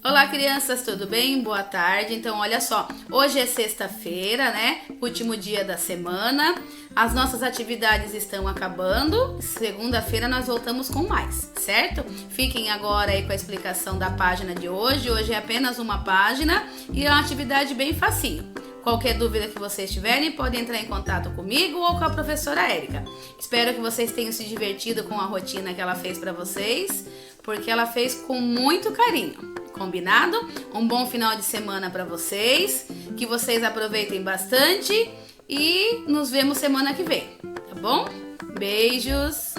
Olá, crianças, tudo bem? Boa tarde. Então, olha só, hoje é sexta-feira, né? Último dia da semana. As nossas atividades estão acabando. Segunda-feira nós voltamos com mais, certo? Fiquem agora aí com a explicação da página de hoje. Hoje é apenas uma página e é uma atividade bem facinho. Qualquer dúvida que vocês tiverem, podem entrar em contato comigo ou com a professora Érica. Espero que vocês tenham se divertido com a rotina que ela fez para vocês, porque ela fez com muito carinho. Combinado? Um bom final de semana para vocês, que vocês aproveitem bastante e nos vemos semana que vem, tá bom? Beijos!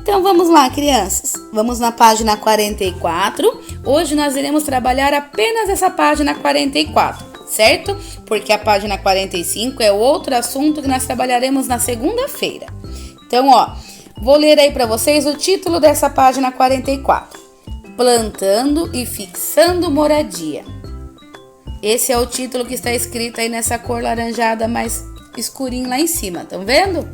Então vamos lá, crianças. Vamos na página 44. Hoje nós iremos trabalhar apenas essa página 44, certo? Porque a página 45 é outro assunto que nós trabalharemos na segunda-feira. Então, vou ler aí para vocês o título dessa página 44. Plantando e fixando moradia. Esse é o título que está escrito aí nessa cor laranjada mais escurinho lá em cima, estão vendo?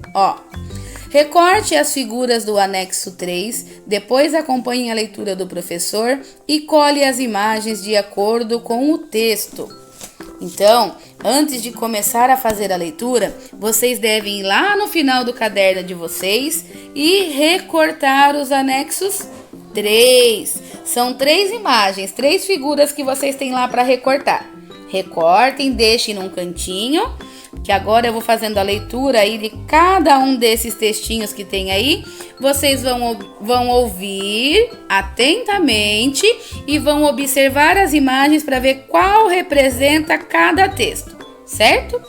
Recorte as figuras do anexo 3, depois acompanhe a leitura do professor e colhe as imagens de acordo com o texto. Então, antes de começar a fazer a leitura, vocês devem ir lá no final do caderno de vocês e recortar os anexos 3. São 3 imagens, 3 figuras que vocês têm lá para recortar. Recortem, deixem num cantinho, que agora eu vou fazendo a leitura aí de cada um desses textinhos que tem aí. Vocês vão ouvir atentamente e vão observar as imagens para ver qual representa cada texto, certo?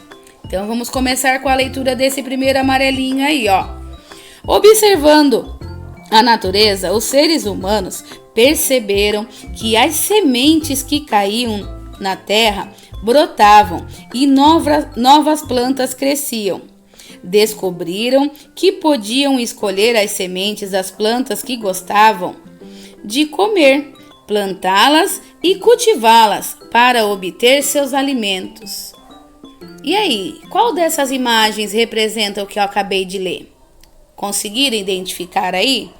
Então vamos começar com a leitura desse primeiro amarelinho aí, Observando a natureza, os seres humanos perceberam que as sementes que caíam na terra brotavam e novas plantas cresciam. Descobriram que podiam escolher as sementes das plantas que gostavam de comer, plantá-las e cultivá-las para obter seus alimentos. E aí, qual dessas imagens representa o que eu acabei de ler? Conseguiram identificar aí?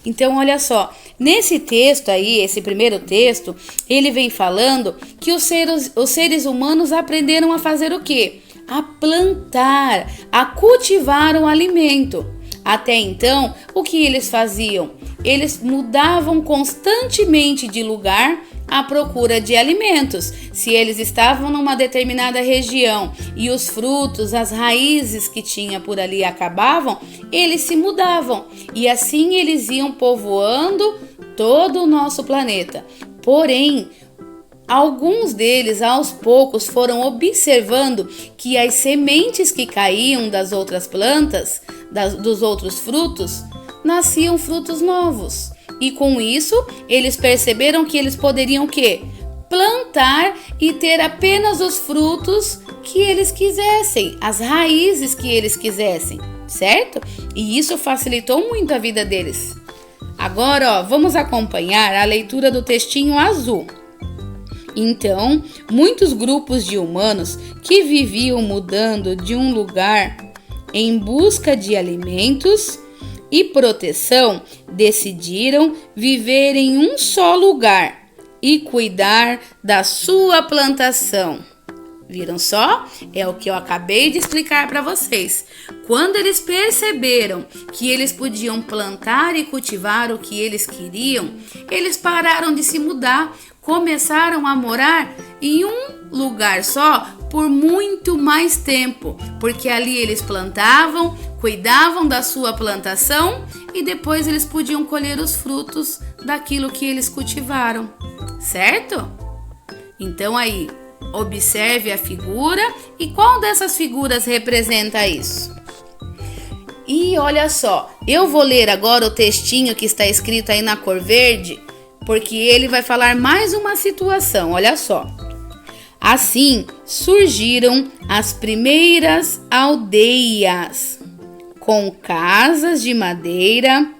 Então, olha só, nesse texto aí, esse primeiro texto, ele vem falando que os seres humanos aprenderam a fazer o quê? A plantar, a cultivar o alimento. Até então, o que eles faziam? Eles mudavam constantemente de lugar à procura de alimentos. Se eles estavam numa determinada região e os frutos, as raízes que tinha por ali acabavam, eles se mudavam e assim eles iam povoando todo o nosso planeta. Porém, alguns deles, aos poucos, foram observando que as sementes que caíam das outras plantas, dos outros frutos, nasciam frutos novos. E com isso, eles perceberam que eles poderiam o quê? Plantar e ter apenas os frutos que eles quisessem, as raízes que eles quisessem, certo? E isso facilitou muito a vida deles. Agora, vamos acompanhar a leitura do textinho azul. Então, muitos grupos de humanos que viviam mudando de um lugar em busca de alimentos e proteção decidiram viver em um só lugar e cuidar da sua plantação. Viram só? É o que eu acabei de explicar para vocês. Quando eles perceberam que eles podiam plantar e cultivar o que eles queriam, eles pararam de se mudar, começaram a morar em um lugar só por muito mais tempo, porque ali eles plantavam, cuidavam da sua plantação e depois eles podiam colher os frutos daquilo que eles cultivaram, certo? Então aí, observe a figura e qual dessas figuras representa isso? E olha só, eu vou ler agora o textinho que está escrito aí na cor verde, porque ele vai falar mais uma situação, olha só. Assim surgiram as primeiras aldeias, com casas de madeira,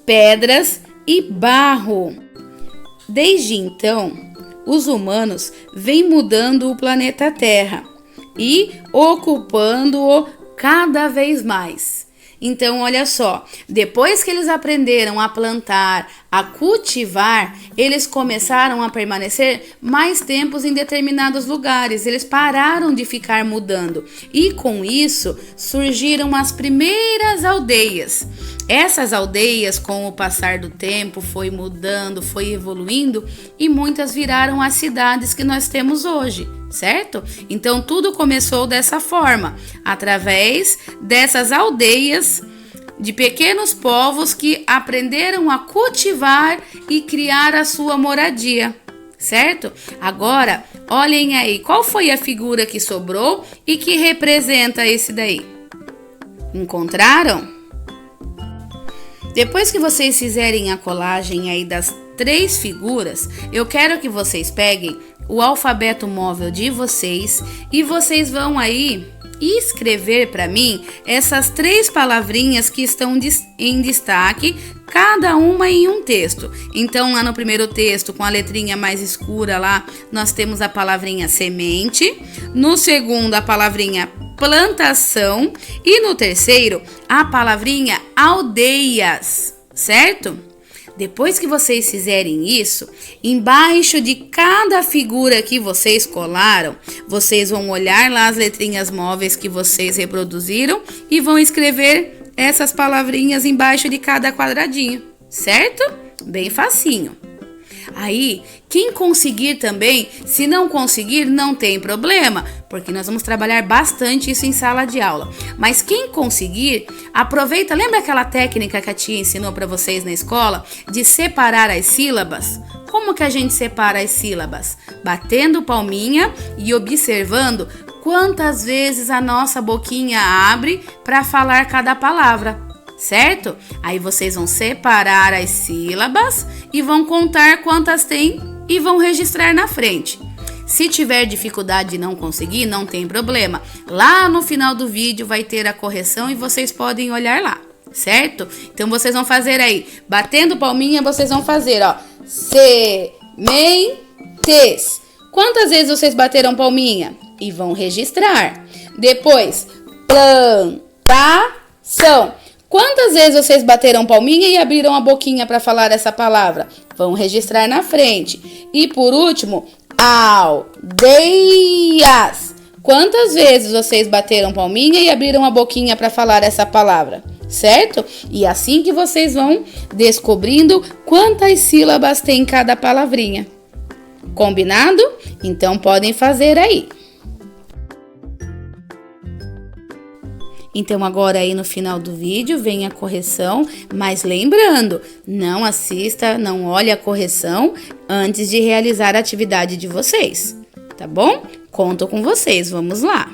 pedras e barro. Desde então, os humanos vêm mudando o planeta Terra e ocupando-o cada vez mais. Então, olha só, depois que eles aprenderam a plantar, a cultivar, eles começaram a permanecer mais tempos em determinados lugares. Eles pararam de ficar mudando. E com isso, surgiram as primeiras aldeias. Essas aldeias, com o passar do tempo, foi mudando, foi evoluindo e muitas viraram as cidades que nós temos hoje, certo? Então tudo começou dessa forma, através dessas aldeias de pequenos povos que aprenderam a cultivar e criar a sua moradia, certo? Agora, olhem aí, qual foi a figura que sobrou e que representa esse daí? Encontraram? Depois que vocês fizerem a colagem aí das 3 figuras, eu quero que vocês peguem o alfabeto móvel de vocês e vocês vão aí escrever para mim essas 3 palavrinhas que estão em destaque, cada uma em um texto. Então, lá no primeiro texto, com a letrinha mais escura lá, nós temos a palavrinha semente. No segundo, a palavrinha plantação. E no terceiro, a palavrinha aldeias, certo? Depois que vocês fizerem isso, embaixo de cada figura que vocês colaram, vocês vão olhar lá as letrinhas móveis que vocês reproduziram e vão escrever essas palavrinhas embaixo de cada quadradinho, certo? Bem facinho. Aí, quem conseguir também, se não conseguir, não tem problema, porque nós vamos trabalhar bastante isso em sala de aula. Mas quem conseguir, aproveita, lembra aquela técnica que a tia ensinou para vocês na escola, de separar as sílabas? Como que a gente separa as sílabas? Batendo palminha e observando quantas vezes a nossa boquinha abre para falar cada palavra. Certo? Aí vocês vão separar as sílabas e vão contar quantas tem e vão registrar na frente. Se tiver dificuldade de não conseguir, não tem problema. Lá no final do vídeo vai ter a correção e vocês podem olhar lá, certo? Então vocês vão fazer aí, batendo palminha, vocês vão fazer, ó, sementes. Quantas vezes vocês bateram palminha? E vão registrar. Depois, plantação. Quantas vezes vocês bateram palminha e abriram a boquinha para falar essa palavra? Vão registrar na frente. E por último, aldeias. Quantas vezes vocês bateram palminha e abriram a boquinha para falar essa palavra? Certo? E assim que vocês vão descobrindo quantas sílabas tem cada palavrinha. Combinado? Então podem fazer aí. Então agora aí no final do vídeo vem a correção, mas lembrando, não assista, não olhe a correção antes de realizar a atividade de vocês, tá bom? Conto com vocês, vamos lá!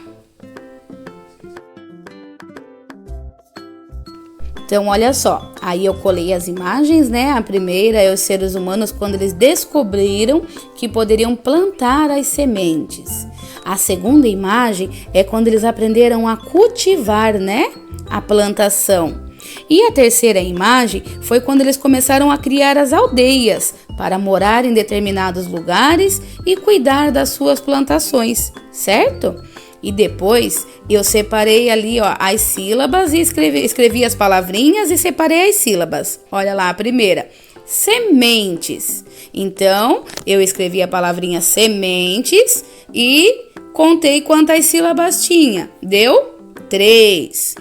Então olha só, aí eu colei as imagens, né? A primeira é os seres humanos quando eles descobriram que poderiam plantar as sementes. A segunda imagem é quando eles aprenderam a cultivar, né? A plantação. E a terceira imagem foi quando eles começaram a criar as aldeias para morar em determinados lugares e cuidar das suas plantações, certo? E depois eu separei ali, ó, as sílabas e escrevi as palavrinhas e separei as sílabas. Olha lá a primeira, sementes. Então eu escrevi a palavrinha sementes e contei quantas sílabas tinha. Deu 3.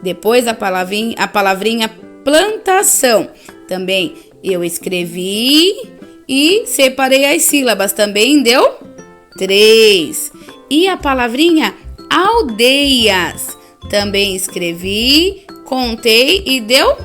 Depois a palavrinha plantação. Também eu escrevi e separei as sílabas. Também deu 3. E a palavrinha aldeias. Também escrevi, contei e deu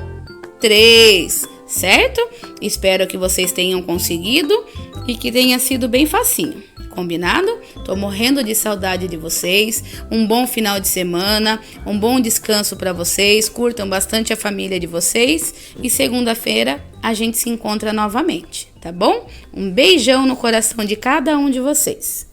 3. Certo? Espero que vocês tenham conseguido e que tenha sido bem facinho. Combinado? Tô morrendo de saudade de vocês. Um bom final de semana, um bom descanso para vocês. Curtam bastante a família de vocês e segunda-feira a gente se encontra novamente, tá bom? Um beijão no coração de cada um de vocês.